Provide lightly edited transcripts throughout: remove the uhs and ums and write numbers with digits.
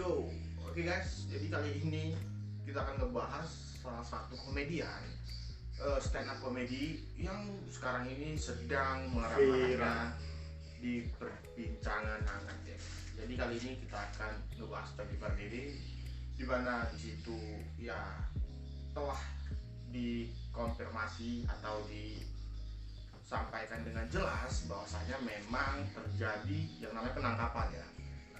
go. Oke guys, jadi kali ini kita akan ngebahas salah satu komedian stand up komedi yang sekarang ini sedang marak-maraknya di perbincangan hangat ya. Jadi kali ini kita akan ngebahas Coki Pardede, di mana di situ ya telah dikonfirmasi atau disampaikan dengan jelas bahwasanya memang terjadi yang namanya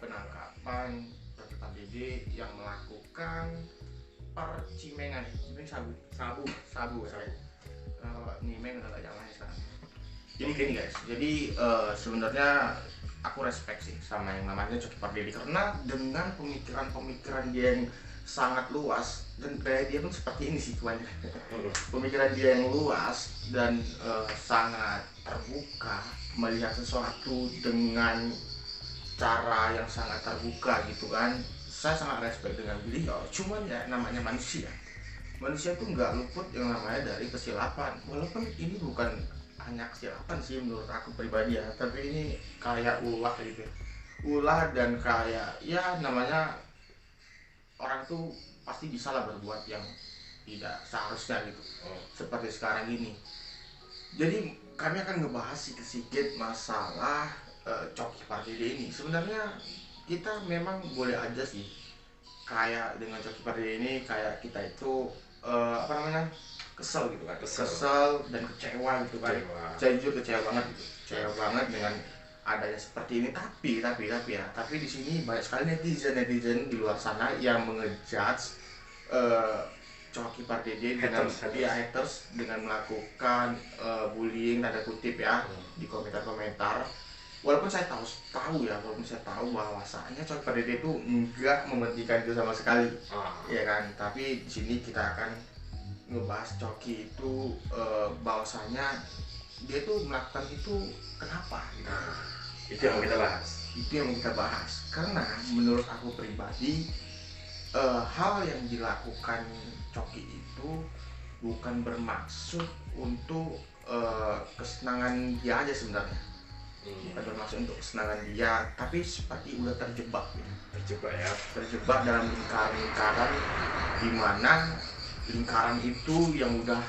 penangkapan Coki Pardede yang melakukan percimengan, sabu nyimeng nggak jalan sekarang. Jadi gini guys, jadi sebenarnya aku respect sih sama yang namanya Coki Pardede karena dengan pemikiran dia yang sangat luas dan kayak dia pun seperti ini sih tuanya. Pemikiran dia yang luas dan sangat terbuka melihat sesuatu dengan cara yang sangat terbuka gitu kan. Saya sangat respect dengan beliau. Cuman ya namanya manusia tuh nggak luput yang namanya dari kesilapan. Walaupun ini bukan hanya kesilapan sih menurut aku pribadi ya, tapi ini kayak ulah gitu, ulah dan kayak ya namanya orang tuh pasti bisa lah berbuat yang tidak seharusnya gitu. Seperti sekarang ini. Jadi kami akan ngebahas sedikit masalah Coki Pardede ini. Sebenarnya kita memang boleh aja sih kayak dengan Coki Pardede ini kayak kita itu kesel gitu kan, kesel dan kecewa gitu kan. Saya jujur kecewa banget gitu, kecewa banget dengan adanya seperti ini. Tapi di sini banyak sekali netizen di luar sana yang mengejudge Coki Pardede dengan haters dengan melakukan bullying tanda kutip ya di komentar-komentar. Walaupun saya tahu bahwasanya Coki Pardede itu enggak mementingkan itu sama sekali, ya kan. Tapi di sini kita akan ngebahas Coki itu bahwasanya dia tuh melakukan itu kenapa? Gitu. Itu yang kita bahas. Itu yang kita bahas. Karena menurut aku pribadi hal yang dilakukan Coki itu bukan bermaksud untuk kesenangan dia aja sebenarnya. Bukan bermaksud untuk kesenangan dia, tapi seperti udah terjebak gitu. Terjebak dalam lingkaran di mana lingkaran itu yang udah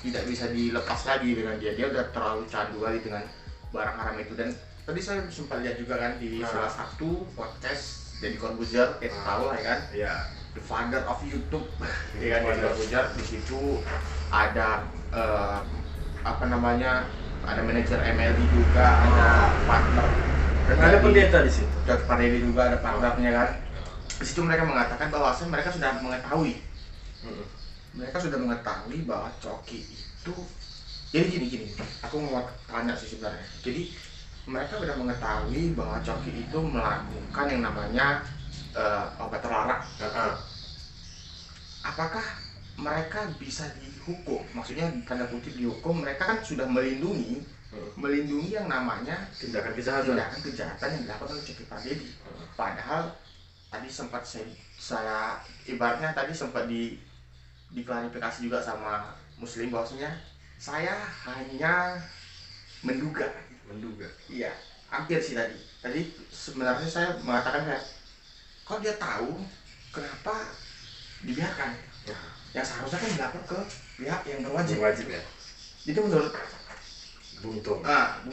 tidak bisa dilepas lagi dengan dia udah terlalu candu kali dengan barang haram itu. Dan tadi saya sempat lihat juga kan di salah satu podcast Deddy Corbuzier, kita tahu lah ya kan, the father of YouTube, ya kan, Deddy Corbuzier. Di situ ada ada manajer MLB juga, ada partner, dan ada pendeta di situ. Coki Pardede juga ada partnernya kan. Di situ mereka mengatakan bahwa mereka sudah mengetahui bahwa Coki itu, jadi gini, aku mau tanya sih sebenarnya. Jadi mereka sudah mengetahui bahwa Coki itu melakukan yang namanya obat terlarang. Apakah mereka bisa dihukum? Maksudnya tanda kutip dihukum, mereka kan sudah melindungi yang namanya tindakan kejahatan yang dilakukan oleh Coki Pardede. Padahal tadi sempat saya ibaratnya tadi sempat diklarifikasi juga sama Muslim bahwasanya saya hanya menduga. Iya, hampir sih tadi sebenarnya saya mengatakan kayak, kok dia tahu, kenapa dibiarkan? Yang seharusnya kan dilapor ke pihak yang berwajib ya. Jadi menurut Bung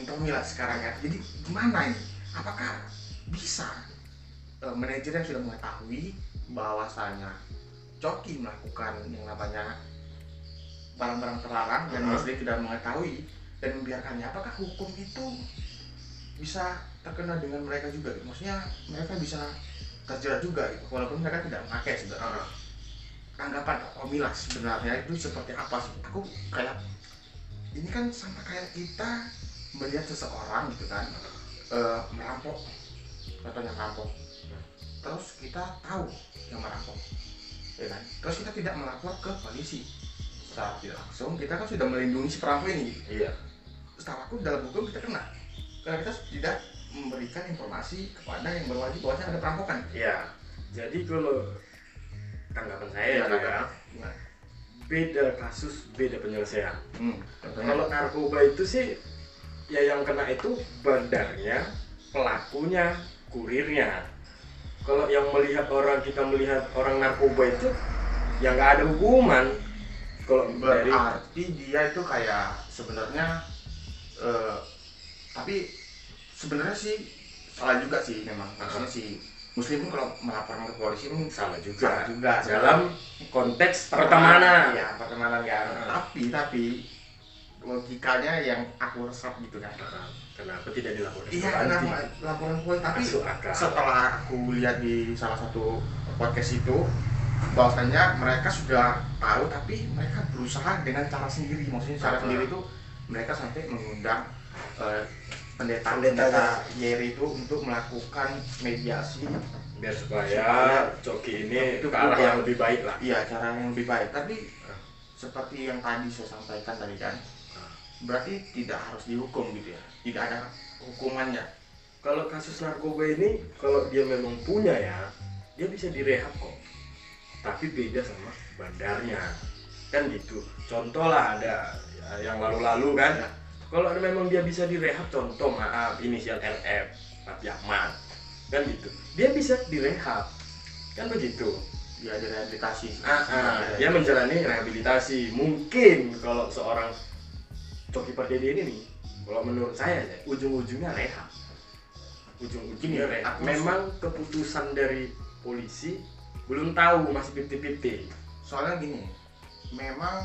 Tommy lah sekarang ya. Jadi gimana ini? Apakah bisa manajer yang sudah mengetahui bahwasanya Coki melakukan yang namanya barang-barang terlarang dan Muslim tidak mengetahui dan membiarkannya, apakah hukum itu bisa terkena dengan mereka juga? Maksudnya mereka bisa terjerat juga gitu, walaupun mereka tidak memakai sebenarnya. Tanggapan Tommy lah sebenarnya itu seperti apa sih? Aku kayak ini kan sama kayak kita melihat seseorang gitu kan merampok, contohnya merampok, terus kita tahu yang merampok, ya kan? Terus kita tidak melapor ke polisi, secara tidak langsung kita kan sudah melindungi si perampok ini. Iya. Setahu aku dalam hukum kita kena karena kita tidak memberikan informasi kepada yang berwajib bahwa ada perampokan. Iya. Jadi kalau tanggapan saya beda kasus, beda penyelesaian. Kalau narkoba itu sih ya yang kena itu bandarnya, pelakunya, kurirnya. kalau yang kita melihat orang narkoba itu yang nggak ada hukuman. Kalau berarti dia itu kayak sebenarnya tapi sebenarnya sih salah juga sih memang. Maksudnya si muslim kalau melaporkan ke polisi salah juga dalam konteks pertemanan. Ya, pertemanan kan. Tapi logikanya yang aku resap gitu kan. Kenapa tidak dilaporkan? Iya, kenapa laporan polisi? Tapi setelah aku lihat di salah satu podcast itu, bahwasanya mereka sudah tahu tapi mereka berusaha dengan cara sendiri. Maksudnya cara sendiri itu mereka sampai mengundang pendeta Yeri itu untuk melakukan mediasi biar supaya Coki ini ke arah yang lebih baik lah. Iya, cara yang lebih baik. Tapi seperti yang tadi saya sampaikan tadi kan, berarti tidak harus dihukum gitu ya, tidak ada hukumannya. Kalau kasus narkoba ini kalau dia memang punya ya, dia bisa direhab kok, tapi beda sama bandarnya kan gitu. Contoh lah ada yang lalu-lalu kan, kalau memang dia bisa direhab, contoh maaf inisial LF Raffi Ahmad kan gitu, dia bisa direhab kan begitu ya, direhabilitasi. Dia menjalani rehabilitasi. Mungkin kalau seorang Coki Pardede ini nih, kalau menurut saya ujung-ujungnya rehab. Ujung-ujungnya rehab. Memang keputusan dari polisi belum tahu, masih 50-50. Soalnya gini, memang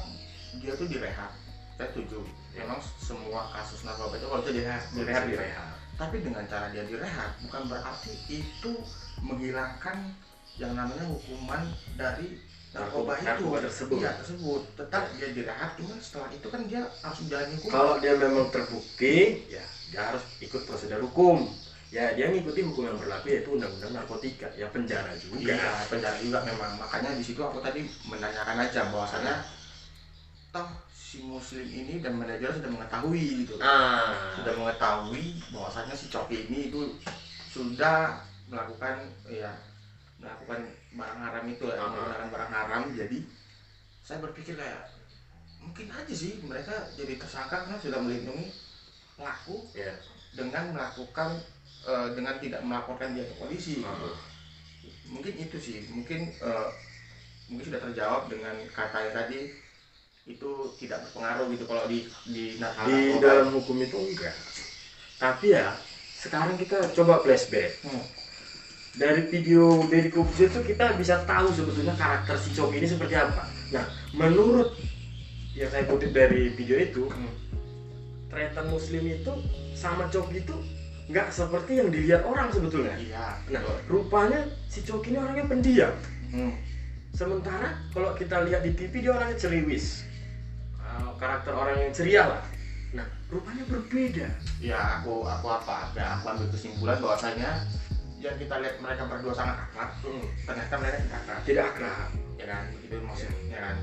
dia tuh direhab, saya setuju. Memang semua kasus narkoba itu kalau itu direhab. Tapi dengan cara dia direhab bukan berarti itu menghilangkan yang namanya hukuman dari narkoba tersebut. Iya, tersebut. Tetap dia direhab, cuman setelah itu kan dia harus menjalani hukuman. Kalau dia memang terbukti, ya dia harus ikut prosedur hukum. Ya dia ngikuti hukum yang berlaku, yaitu undang-undang narkotika, ya penjara juga. Iya, penjara juga memang. Makanya di situ aku tadi menanyakan aja bahwasanya toh si muslim ini dan manajer sudah mengetahui gitu. Sudah mengetahui bahwasanya si Coki ini itu sudah melakukan barang haram itu ya, menggunakan barang haram. Jadi saya berpikir kayak mungkin aja sih mereka jadi tersangka karena sudah melindungi pelaku dengan melakukan dengan tidak melaporkan dia ke polisi. Mungkin itu sih, mungkin sudah terjawab dengan kata yang tadi itu tidak berpengaruh gitu kalau di dalam hukum itu enggak. Tapi ya sekarang kita coba flashback. Dari video Deddy Corbuzier itu kita bisa tahu sebetulnya karakter si Coki ini seperti apa. Nah, menurut yang saya kutip dari video itu, tretan muslim itu sama Coki itu nggak seperti yang dilihat orang sebetulnya. Iya. Nah, rupanya si Coki ini orangnya pendiam. Sementara kalau kita lihat di TV dia orangnya ceriwis, karakter orang yang ceria lah. Nah, rupanya berbeda. Ya, aku ambil kesimpulan bahwasanya yang kita lihat mereka berdua sangat akrab, ternyata mereka tidak akrab, ya kan? Itu maksudnya kan.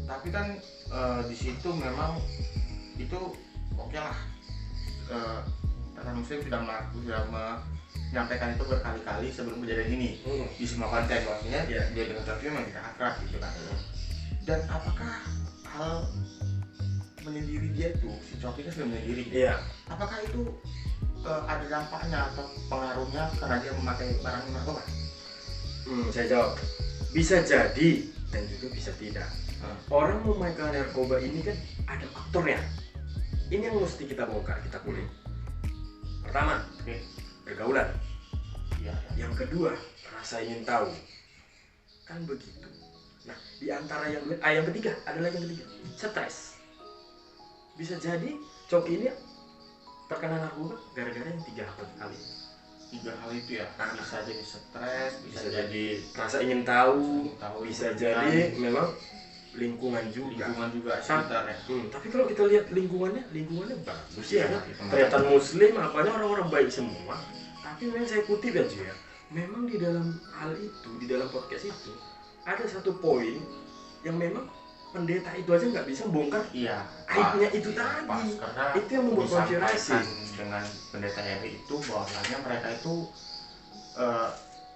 Tapi kan di situ memang itu oke lah. Tretan muslim sudah menyampaikan itu berkali-kali sebelum kejadian ini di semua konten, maksudnya dia dengan Coki memang tidak akrab gitu kan. Dan apakah hal menyendiri dia tuh, si Coki kan sudah menyendiri. Iya. Apakah itu ada dampaknya atau pengaruhnya karena dia memakai barang narkoba? Saya jawab, bisa jadi dan juga bisa tidak. Orang memakai narkoba ini kan ada faktornya. Ini yang mesti kita bongkar, kita kulik. Pertama, pergaulan. Yang kedua, rasa ingin tahu. Kan begitu. Nah, di antara yang ketiga, ada lagi yang ketiga, stres. Bisa jadi Coki ini terkena narkoba gara-gara yang 3 hal itu ya. Bisa jadi stres, bisa jadi rasa ingin tahu, bisa jadi memang lingkungan juga sekitar ya. Tapi kalau kita lihat lingkungannya bagus ya. Kelihatan muslim, apanya orang-orang baik semua. Tapi memang saya kutip aja ya, memang di dalam hal itu, di dalam podcast itu ada satu poin yang memang pendeta itu aja nggak bisa bongkar aibnya itu tadi. Itu yang membuat konspirasi dengan pendeta Heri itu, bahwasanya mereka itu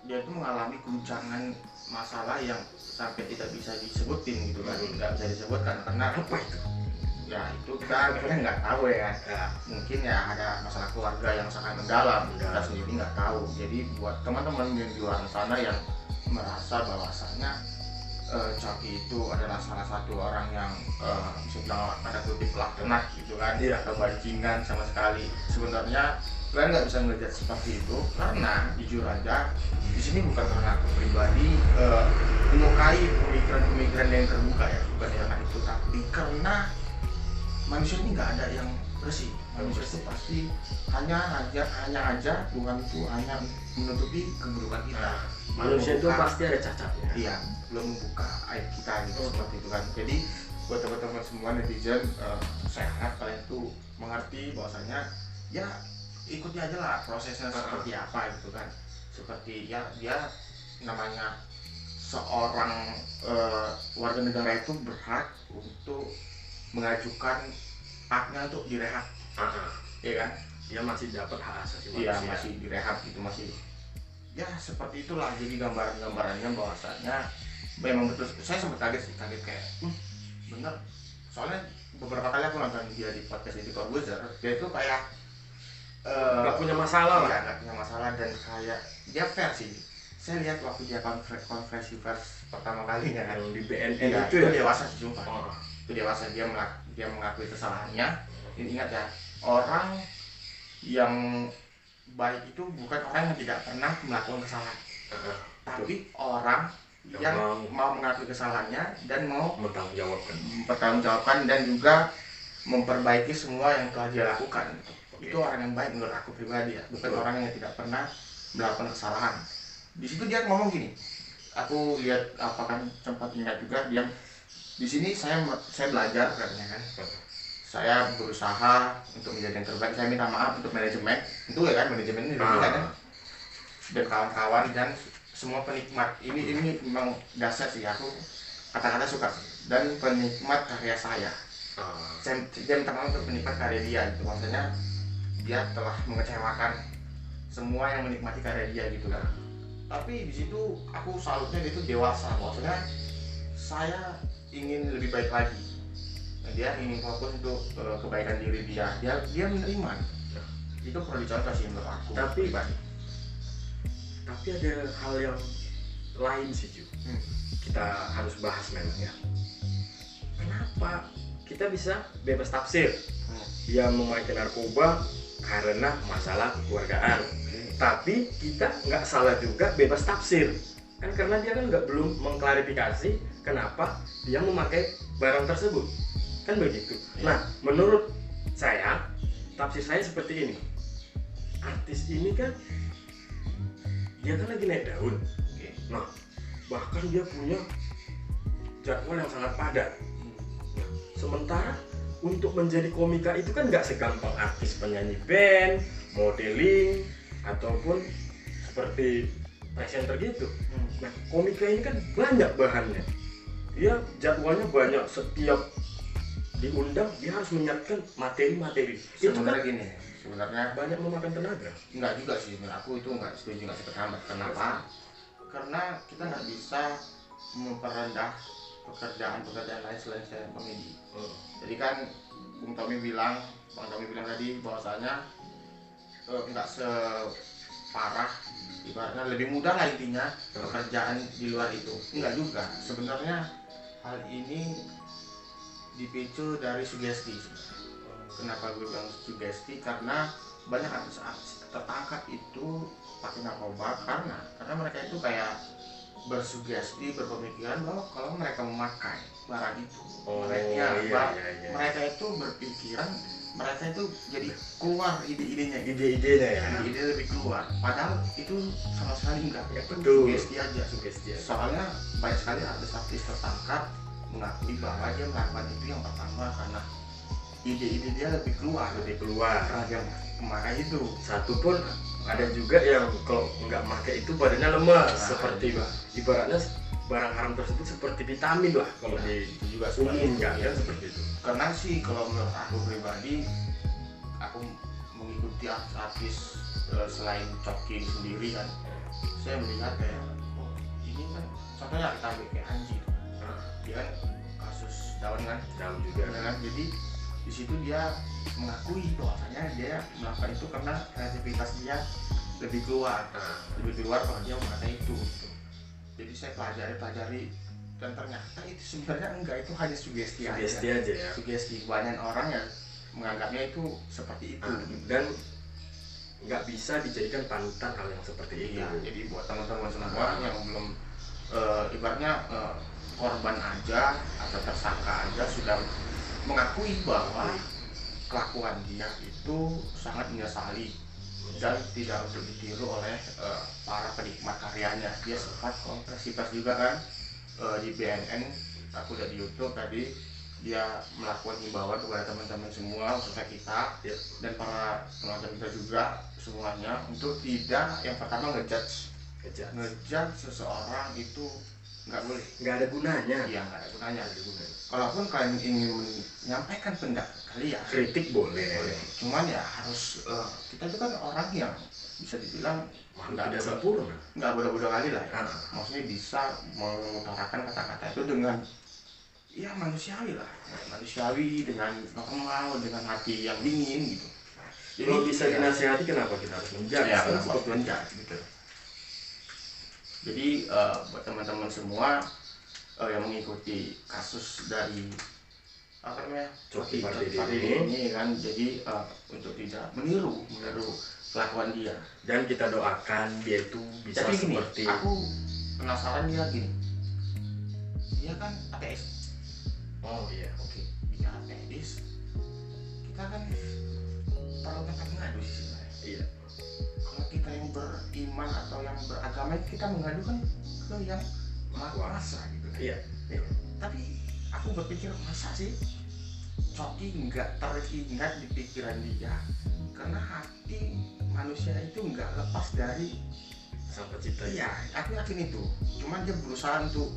dia itu mengalami guncangan masalah yang sampai tidak bisa disebutin gitu kan, nggak bisa disebutkan karena apa itu? ya itu kita nggak tahu ya. Mungkin ya ada masalah keluarga yang sangat mendalam, kita sendiri nggak tahu. Jadi buat teman-teman yang di luar sana yang merasa bahwasanya Coki itu adalah salah satu orang yang sedang ada kutip laknat gitu kan, atau bajingan sama sekali. Sebenarnya kalian nggak bisa ngelihat seperti itu karena jujur aja di sini bukan karena aku pribadi menyukai pemikiran-pemikiran yang terbuka ya, bukan karena itu, tapi karena manusia ini nggak ada yang bersih. Manusia itu pasti hanya aja Tuhan itu hanya menutupi keburukan kita. Manusia itu pasti ada cacatnya. Iya, belum membuka aib kita gitu, seperti itu kan. Jadi buat teman-teman semua netizen, saya harap kalian tuh mengerti bahwasanya ya ikuti aja lah prosesnya seperti apa gitu kan. Seperti ya dia namanya seorang warga negara itu berhak untuk mengajukan haknya untuk direhab, ya kan? Dia masih dapat hak asasi manusia. Iya, masih direhab gitu, masih ya seperti itulah. Jadi gambarannya bahwasanya memang betul. Saya sempat kaget kayak bener, soalnya beberapa kali aku nonton dia di podcast di Corbuzier, dia itu kayak nggak punya masalah lah. Iya, nggak punya masalah dan kayak dia fair sih. Saya lihat waktu dia konferensi pers pertama kalinya kan di BNN ya, itu ya dewasa sih sumpah. Itu dewasa, dia mengakui kesalahannya. Ini ingat ya, orang yang baik itu bukan orang yang tidak pernah melakukan kesalahan, tapi orang yang mau mengakui kesalahannya dan mau mempertanggungjawabkan dan juga memperbaiki semua yang telah dia lakukan. Itu orang yang baik menurut aku pribadi ya, bukan orang yang tidak pernah melakukan kesalahan. Di situ dia ngomong gini, aku lihat apa kan sempat ingat juga dia di sini, saya belajar katanya kan, saya berusaha untuk menjadi yang terbaik. Saya minta maaf untuk manajemen itu ya kan, manajemen ini kan, dan kawan-kawan dan semua penikmat. Ini memang dasar sih, aku kata-kata suka sih. Dan penikmat karya saya. Dia minta maaf untuk penikmat karya dia gitu, maksudnya dia telah mengecewakan semua yang menikmati karya dia gitu kan. Tapi di situ aku salutnya dia itu dewasa, maksudnya saya ingin lebih baik lagi. Nah, dia ingin fokus untuk kebaikan diri dia menerima. Itu perlu dicontoh sih menurut aku. Tapi ada hal yang lain sih Ju. Kita harus bahas memang ya. Kenapa kita bisa bebas tafsir? Dia memakai narkoba karena masalah kekeluargaan. Tapi kita nggak salah juga bebas tafsir. Kan karena dia kan belum mengklarifikasi kenapa dia memakai barang tersebut. Kan begitu. Nah, menurut saya, tafsir saya seperti ini. Artis ini kan dia kan lagi naik daun. Nah, bahkan dia punya jadwal yang sangat padat. Nah, sementara untuk menjadi komika itu kan nggak segampang artis penyanyi band, modeling, ataupun seperti presenter gitu. Nah, komika ini kan banyak bahannya. Dia jadwalnya banyak, setiap diundang dia harus menyiapkan materi-materi. Sebenarnya gini, sebenarnya banyak memakan tenaga. Enggak juga sih, menurut aku itu enggak setuju, enggak sependapat. Kenapa? Karena kita nggak bisa memperendah pekerjaan lain selain komedi. Jadi kan Bang Tommy bilang tadi bahwasanya enggak separah, ibaratnya lebih mudah lah intinya pekerjaan di luar itu. Enggak juga. Sebenarnya hal ini dipicu dari sugesti. Kenapa gue bilang sugesti? Karena banyak artis tertangkap itu pakai narkoba karena mereka itu kayak bersugesti, berpemikiran bahwa kalau mereka memakai barang itu, mereka itu berpikiran, mereka itu jadi keluar ide-idenya ya, ide lebih keluar. Padahal itu sama sekali enggak, ya, sugesti aja. Soalnya banyak sekali artis-artis tertangkap mengakui bahwa dia melakukan itu yang pertama karena ide-ide dia lebih keluar karena dia memakai itu. Satu pun ada juga yang kalau nggak pakai itu badannya lemas, seperti ibaratnya barang haram tersebut seperti vitamin lah kalau di juga umum kan seperti itu. Karena sih kalau menurut aku pribadi, aku mengikuti artis selain Coki sendiri kan, saya melihat kayak ini kan contohnya kita ambil kayak Anji, dia kan kasus daun juga kan, jadi di situ dia mengakui bahwasanya dia melakukan itu karena kreativitas dia lebih keluar kalau dia mengenai itu gitu. Jadi saya pelajari dan ternyata itu sebenarnya enggak, itu hanya sugesti aja ya. Sugesti, banyak orang yang menganggapnya itu seperti itu dan nggak bisa dijadikan panutan hal yang seperti itu. Jadi buat teman-teman semua yang belum ibaratnya korban aja atau tersangka aja sudah mengakui bahwa kelakuan dia itu sangat menyesali dan tidak untuk ditiru oleh para penikmat karyanya. Dia sempat konferensi pers juga kan di BNN, aku udah di YouTube tadi, dia melakukan himbauan kepada teman-teman semua, khususnya kita dan para penonton kita juga semuanya untuk tidak, yang pertama ngejudge seseorang itu nggak boleh, nggak ada gunanya. Iya, nggak ada gunanya. Kalaupun kalian ingin menyampaikan pendapat kalian, kritik boleh. Cuman ya harus kita itu kan orang yang bisa dibilang nggak sempurna, nggak bodoh-bodoh kali lah ya. Maksudnya bisa mengutarakan kata-kata itu dengan ya manusiawi lah, manusiawi, dengan normal, dengan hati yang dingin gitu. Jadi kalau bisa dinasihati, kenapa kita harus menjudge? Ya, kenapa harus menjudge gitu. Jadi buat teman-teman semua yang mengikuti kasus dari apa namanya Coki Pardede ini kan, jadi untuk tidak meniru kelakuan dia, dan kita doakan dia itu bisa. tapi gini, seperti aku penasaran dia gini, dia kan ateis. Oh iya, oke. Dia ateis, kita kan perlu tempat mengadu sih sebenarnya. Iya. Kalau kita yang beriman atau yang beragama, kita mengadu kan ke yang maha kuasa gitu kan. Iya. Tapi aku berpikir, masa sih Coki nggak teringat di pikiran dia, karena hati manusia itu nggak lepas dari sang pencipta. Iya, aku yakin itu. Cuman dia berusaha untuk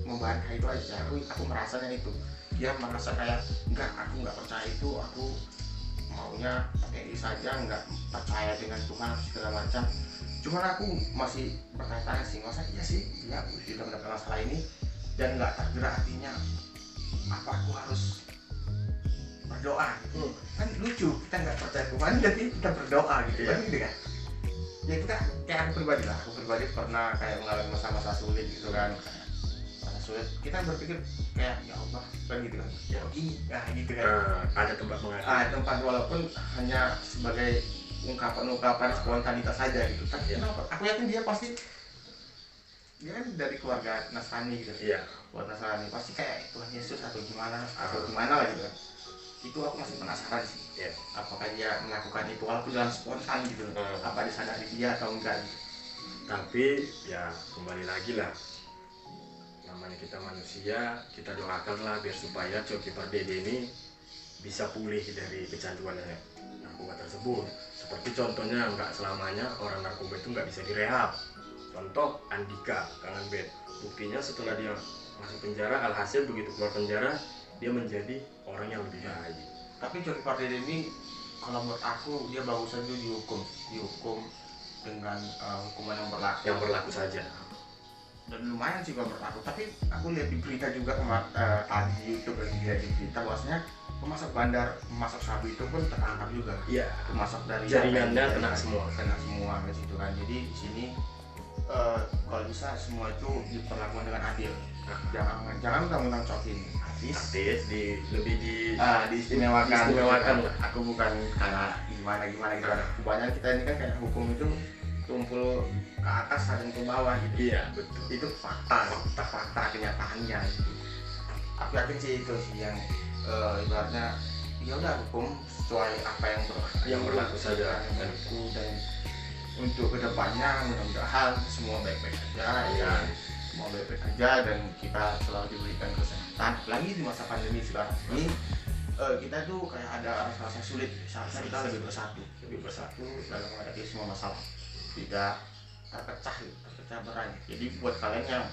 membantah itu aja. Aku merasanya itu. Dia merasa kayak aku nggak percaya itu, aku maunya pakai saja, nggak percaya dengan Tuhan segala macam. Cuman aku masih bertanya-tanya sih, masa iya sih dia tidak mendapatkan masalah ini dan nggak tergerak hatinya, apa aku harus berdoa gitu. Kan lucu, kita nggak percaya Tuhan jadi kita berdoa gitu kan, gitu kan. Ya kita kayak aku pribadi pernah kayak mengalami masa-masa sulit gitu kan, masa sulit kita berpikir kayak ya Allah kan gitu kan, ya ini gitu kan, ada tempat mengadu, tempat walaupun hanya sebagai ungkapan spontanitas saja gitu. Tapi kenapa? Aku yakin dia pasti, dia kan dari keluarga Nasrani gitu. Iya. Keluarga Nasrani pasti kayak Tuhan Yesus atau gimana lah gitu kan. Itu aku masih penasaran sih. Yeah. Apakah dia melakukan itu walaupun dengan spontan gitu. Apa disadari dia atau enggak gitu. Tapi ya kembali lagi lah, namanya kita manusia, kita doakanlah biar supaya Coki Pardede ini bisa pulih dari kecanduannya narkoba tersebut. Seperti contohnya, nggak selamanya orang narkoba itu nggak bisa direhab. Contoh Andika Kangen Bed, buktinya setelah dia masuk penjara, alhasil begitu keluar penjara dia menjadi orang yang lebih baik. Tapi Coki Pardede ini kalau menurut aku dia bagus saja dihukum dengan hukuman yang berlaku saja. Dan lumayan sih kalau menurut aku. Tapi aku lihat di berita juga tadi di YouTube dan lihat di berita bahwasanya pemasok sabu itu pun tertangkap juga. Iya. Pemasok dari jaringannya kena semua ke situ kan. Jadi di sini kalau bisa semua itu diperlakukan dengan adil. Jangan undang-undang Coki ini artis diistimewakan lah. Aku bukan kayak gimana gitu kan. Kebanyakan kita ini kan kayak hukum itu tumpul ke atas dan ke bawah gitu. Iya, betul. Itu fakta kenyataannya gitu. Aku yakin sih itu sih yang ibaratnya ya udah hukum sesuai apa yang berlaku saja dan untuk kedepannya mudah-mudahan semua baik-baik aja ya. Semua baik-baik aja dan kita selalu diberikan kesehatan. Lagi di masa pandemi sekarang ini kita tuh kayak ada rasa sulit, seharusnya kita lebih bersatu dalam menghadapi semua masalah, tidak terpecah berai. Jadi buat kalian yang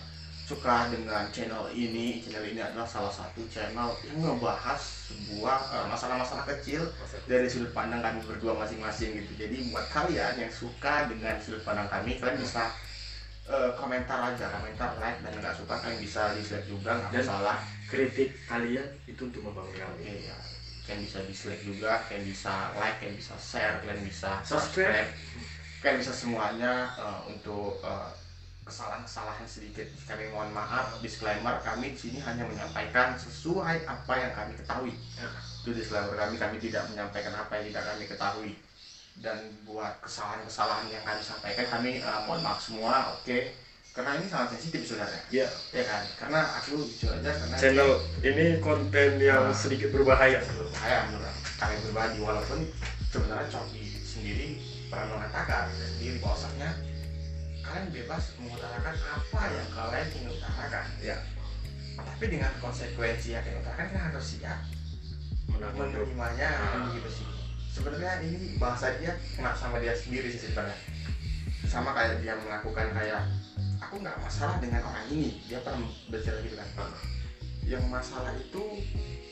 suka dengan channel ini adalah salah satu channel yang ngebahas sebuah masalah-masalah kecil dari sudut pandang kami berdua masing-masing gitu. Jadi buat kalian yang suka dengan sudut pandang kami, kalian bisa komentar aja, komentar, like, dan nggak suka kalian bisa dislike juga, nggak Dan masalah. kritik kalian itu untuk membangun kami. Oke ya, kalian bisa dislike juga, kalian bisa like, kalian bisa share, kalian bisa Subscribe. kalian bisa semuanya. Untuk kesalahan-kesalahan sedikit kami mohon maaf. Disclaimer, kami di sini hanya menyampaikan sesuai apa yang kami ketahui. Itu disclaimer kami tidak menyampaikan apa yang tidak kami ketahui. Dan buat kesalahan-kesalahan yang kami sampaikan kami mohon maaf semua. Oke, karena ini sangat sensitif sebenarnya. Ya, Ya kan, karena aku jujur aja, karena channel ini konten yang sedikit berbahaya. berbahaya menurut kami pribadi, walaupun sebenarnya Coki sendiri pernah mengatakan sendiri bahwasanya kalian bebas mengutarakan apa yang kalian ingin utarakan, Ya, tapi dengan konsekuensi yang kalian utarakan kan harus siap menerimanya. Begitu sih sebenarnya. Ini bahasa dia kena sama dia sendiri sih sebenarnya, sama kayak dia melakukan kayak aku nggak masalah dengan orang ini, dia pernah bercerita gitu kan. Yang masalah itu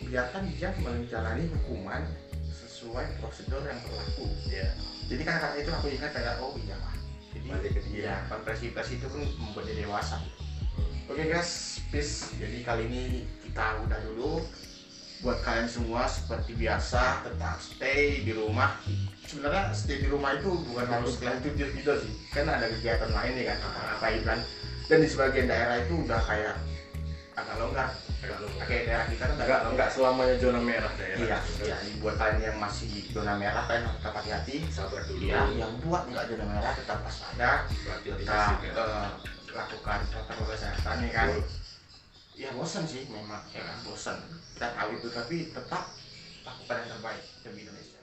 biarkan dia menjalani hukuman sesuai prosedur yang berlaku. ya. Jadi karena itu aku ingat kayak oh iya lah, jadi Balik ke dia. ya konversi itu pun membuat dia dewasa. Oke guys, peace. Jadi kali ini kita udah dulu. Buat kalian semua seperti biasa tetap stay di rumah. Sebenarnya stay di rumah itu bukan harus kalian tujuh gitu sih, kan ada kegiatan lain nih kan, ngapain kan. Dan di sebagian daerah itu udah kayak agak longgar. Kayak daerah kita kan Enggak selamanya zona merah daerah. Iya, buat kalian yang masih di zona merah kalian harus tetap hati-hati. Sabar dulu. Iya, yang buat nggak zona merah tetap waspada, tetap lakukan protokol kesehatan ya kan. Ya bosan sih memang, ya kan bosan. Kita tahu itu, tapi tetap lakukan yang terbaik demi Indonesia.